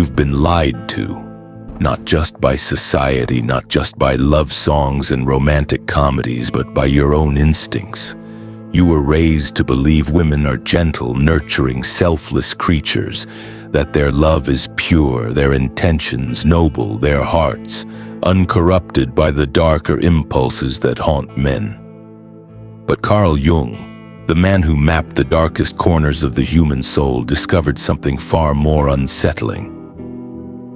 You've been lied to, not just by society, not just by love songs and romantic comedies, but by your own instincts. You were raised to believe women are gentle, nurturing, selfless creatures, that their love is pure, their intentions noble, their hearts uncorrupted by the darker impulses that haunt men. But Carl Jung, the man who mapped the darkest corners of the human soul, discovered something far more unsettling.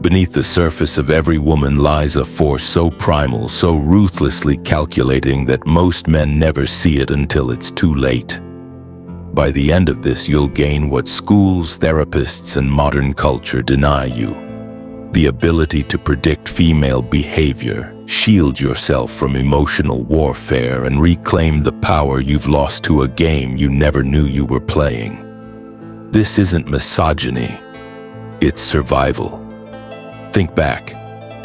Beneath the surface of every woman lies a force so primal, so ruthlessly calculating that most men never see it until it's too late. By the end of this, you'll gain what schools, therapists, and modern culture deny you: the ability to predict female behavior, shield yourself from emotional warfare, and reclaim the power you've lost to a game you never knew you were playing. This isn't misogyny, it's survival. Think back.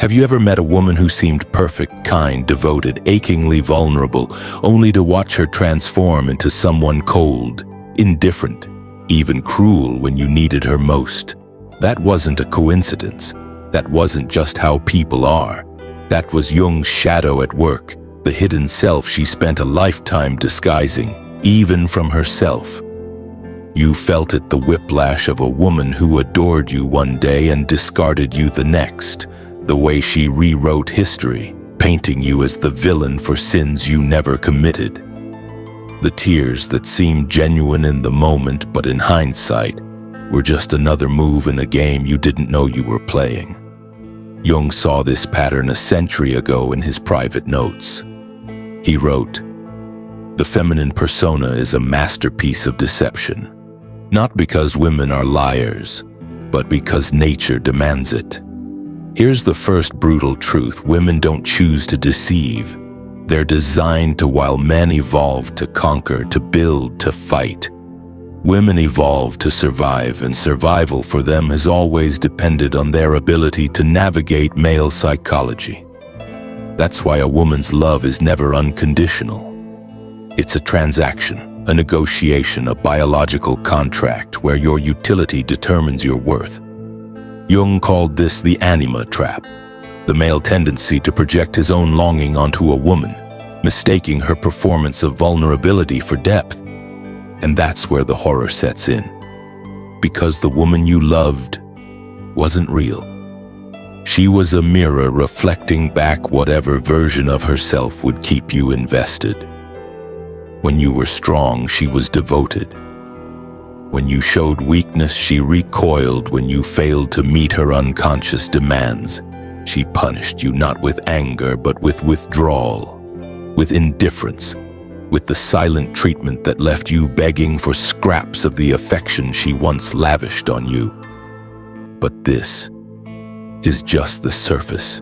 Have you ever met a woman who seemed perfect, kind, devoted, achingly vulnerable, only to watch her transform into someone cold, indifferent, even cruel when you needed her most? That wasn't a coincidence. That wasn't just how people are. That was Jung's shadow at work, the hidden self she spent a lifetime disguising, even from herself. You felt it, the whiplash of a woman who adored you one day and discarded you the next, the way she rewrote history, painting you as the villain for sins you never committed. The tears that seemed genuine in the moment, but in hindsight, were just another move in a game you didn't know you were playing. Jung saw this pattern a century ago in his private notes. He wrote, "The feminine persona is a masterpiece of deception, not because women are liars, but because nature demands it. Here's the first brutal truth: women don't choose to deceive. They're designed to, while men evolved to conquer, to build, to fight. Women evolved to survive, and survival for them has always depended on their ability to navigate male psychology. That's why a woman's love is never unconditional. It's a transaction, a negotiation, a biological contract where your utility determines your worth. Jung called this the anima trap, the male tendency to project his own longing onto a woman, mistaking her performance of vulnerability for depth. And that's where the horror sets in. Because the woman you loved wasn't real. She was a mirror reflecting back whatever version of herself would keep you invested. When you were strong, she was devoted. When you showed weakness, she recoiled. When you failed to meet her unconscious demands, she punished you not with anger, but with withdrawal, with indifference, with the silent treatment that left you begging for scraps of the affection she once lavished on you. But this is just the surface.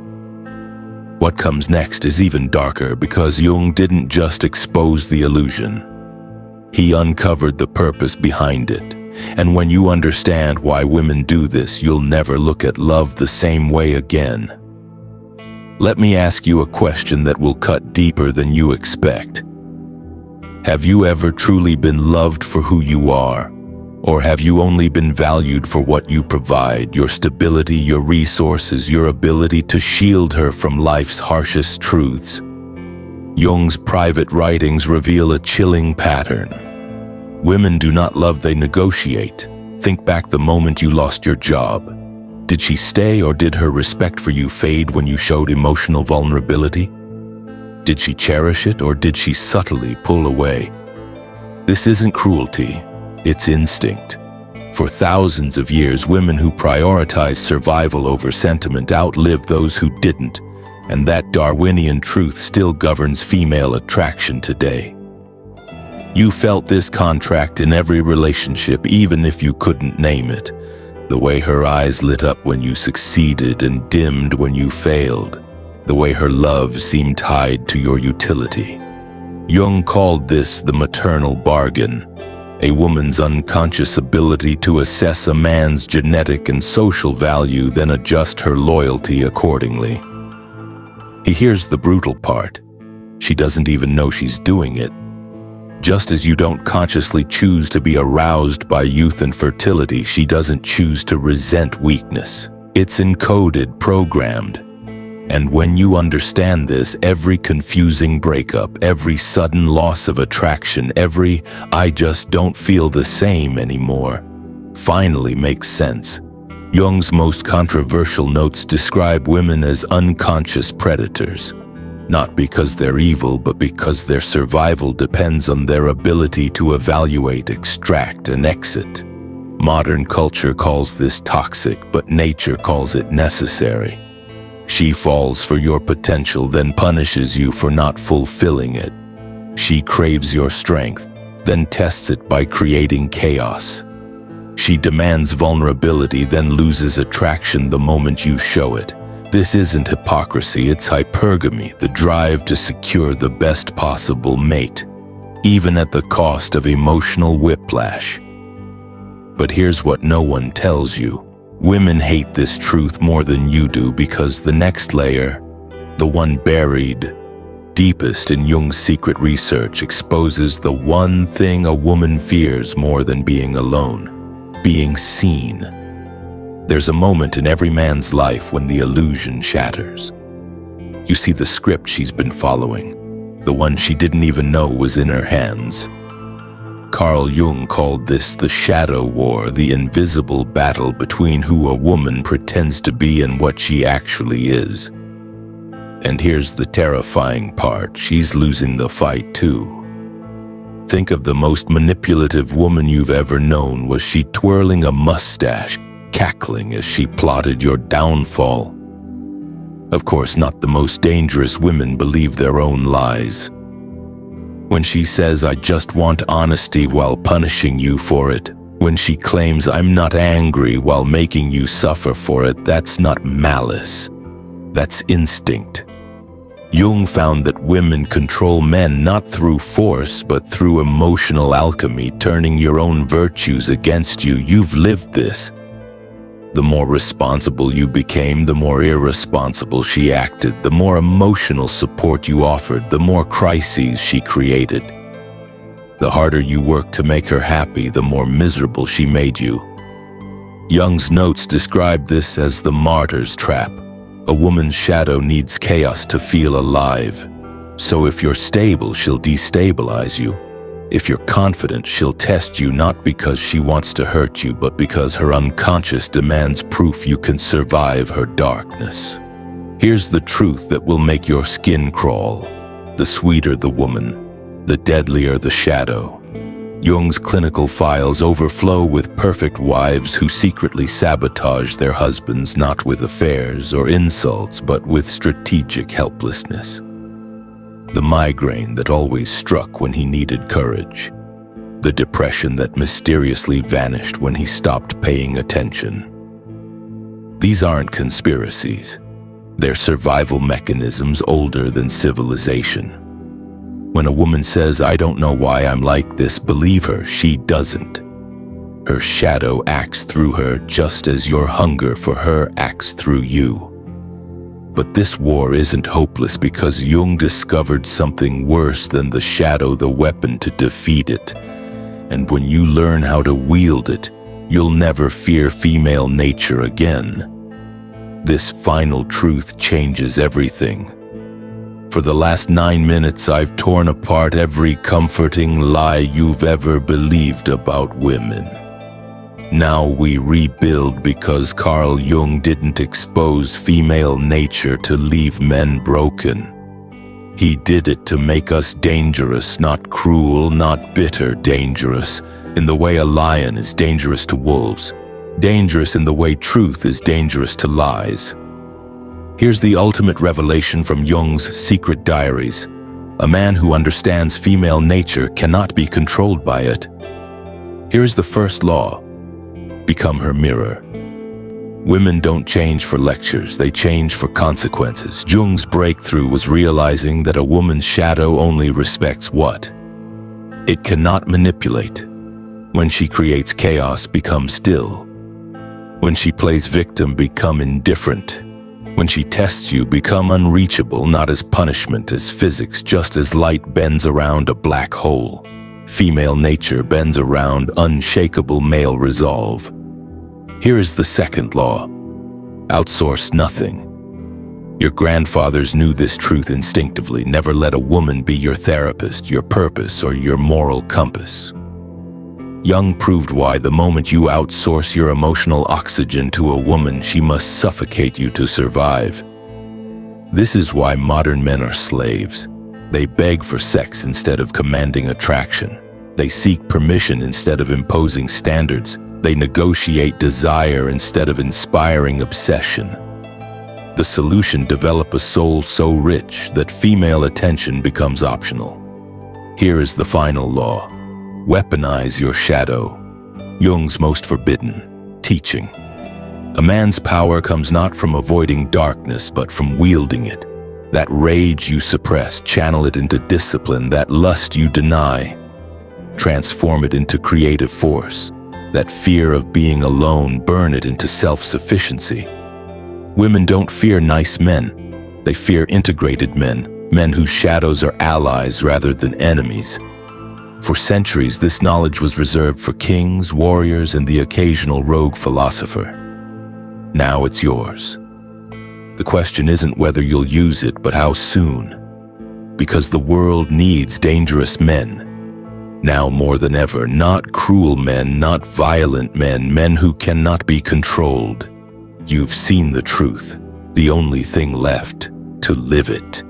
What comes next is even darker, because Jung didn't just expose the illusion. He uncovered the purpose behind it. And when you understand why women do this, you'll never look at love the same way again. Let me ask you a question that will cut deeper than you expect. Have you ever truly been loved for who you are? Or have you only been valued for what you provide, your stability, your resources, your ability to shield her from life's harshest truths? Jung's private writings reveal a chilling pattern. Women do not love, they negotiate. Think back the moment you lost your job. Did she stay, or did her respect for you fade when you showed emotional vulnerability? Did she cherish it, or did she subtly pull away? This isn't cruelty, it's instinct. For thousands of years, women who prioritized survival over sentiment outlived those who didn't, and that Darwinian truth still governs female attraction today. You felt this contract in every relationship, even if you couldn't name it. The way her eyes lit up when you succeeded and dimmed when you failed. The way her love seemed tied to your utility. Jung called this the maternal bargain, a woman's unconscious ability to assess a man's genetic and social value, then adjust her loyalty accordingly. Here's the brutal part. She doesn't even know she's doing it. Just as you don't consciously choose to be aroused by youth and fertility, she doesn't choose to resent weakness. It's encoded, programmed. And when you understand this, every confusing breakup, every sudden loss of attraction, every "I just don't feel the same anymore" finally makes sense. Jung's most controversial notes describe women as unconscious predators, not because they're evil, but because their survival depends on their ability to evaluate, extract, and exit. Modern culture calls this toxic, but nature calls it necessary. She falls for your potential, then punishes you for not fulfilling it. She craves your strength, then tests it by creating chaos. She demands vulnerability, then loses attraction the moment you show it. This isn't hypocrisy, it's hypergamy, the drive to secure the best possible mate, even at the cost of emotional whiplash. But here's what no one tells you. Women hate this truth more than you do because the next layer, the one buried deepest in Jung's secret research, exposes the one thing a woman fears more than being alone: being seen. There's a moment in every man's life when the illusion shatters. You see the script she's been following, the one she didn't even know was in her hands. Carl Jung called this the shadow war, the invisible battle between who a woman pretends to be and what she actually is. And here's the terrifying part: she's losing the fight too. Think of the most manipulative woman you've ever known. Was she twirling a mustache, cackling as she plotted your downfall? Of course, not the most dangerous women believe their own lies. When she says, "I just want honesty," while punishing you for it. When she claims, "I'm not angry," while making you suffer for it, that's not malice. That's instinct. Jung found that women control men not through force, but through emotional alchemy, turning your own virtues against you. You've lived this. The more responsible you became, the more irresponsible she acted. The more emotional support you offered, the more crises she created. The harder you worked to make her happy, the more miserable she made you. Jung's notes describe this as the martyr's trap. A woman's shadow needs chaos to feel alive. So if you're stable, she'll destabilize you. If you're confident, she'll test you, not because she wants to hurt you, but because her unconscious demands proof you can survive her darkness. Here's the truth that will make your skin crawl. The sweeter the woman, the deadlier the shadow. Jung's clinical files overflow with perfect wives who secretly sabotage their husbands, not with affairs or insults, but with strategic helplessness. The migraine that always struck when he needed courage. The depression that mysteriously vanished when he stopped paying attention. These aren't conspiracies. They're survival mechanisms older than civilization. When a woman says, "I don't know why I'm like this," believe her, she doesn't. Her shadow acts through her just as your hunger for her acts through you. But this war isn't hopeless because Jung discovered something worse than the shadow, the weapon to defeat it. And when you learn how to wield it, you'll never fear female nature again. This final truth changes everything. For the last 9 minutes, I've torn apart every comforting lie you've ever believed about women. Now we rebuild because Carl Jung didn't expose female nature to leave men broken. He did it to make us dangerous, not cruel, not bitter, dangerous in the way a lion is dangerous to wolves, dangerous in the way truth is dangerous to lies. Here's the ultimate revelation from Jung's secret diaries. A man who understands female nature cannot be controlled by it. Here is the first law. Become her mirror. Women don't change for lectures, they change for consequences. Jung's breakthrough was realizing that a woman's shadow only respects what it cannot manipulate. When she creates chaos, become still. When she plays victim, become indifferent. When she tests you, become unreachable, not as punishment, as physics, just as light bends around a black hole. Female nature bends around unshakable male resolve. Here is the second law. Outsource nothing. Your grandfathers knew this truth instinctively. Never let a woman be your therapist, your purpose, or your moral compass. Jung proved why the moment you outsource your emotional oxygen to a woman, she must suffocate you to survive. This is why modern men are slaves. They beg for sex instead of commanding attraction. They seek permission instead of imposing standards. They negotiate desire instead of inspiring obsession. The solution: develop a soul so rich that female attention becomes optional. Here is the final law. Weaponize your shadow. Jung's most forbidden teaching. A man's power comes not from avoiding darkness, but from wielding it. That rage you suppress, channel it into discipline. That lust you deny, transform it into creative force. That fear of being alone, burn it into self-sufficiency. Women don't fear nice men. They fear integrated men, men whose shadows are allies rather than enemies. For centuries, this knowledge was reserved for kings, warriors, and the occasional rogue philosopher. Now it's yours. The question isn't whether you'll use it, but how soon. Because the world needs dangerous men. Now more than ever, not cruel men, not violent men, men who cannot be controlled. You've seen the truth. The only thing left, to live it.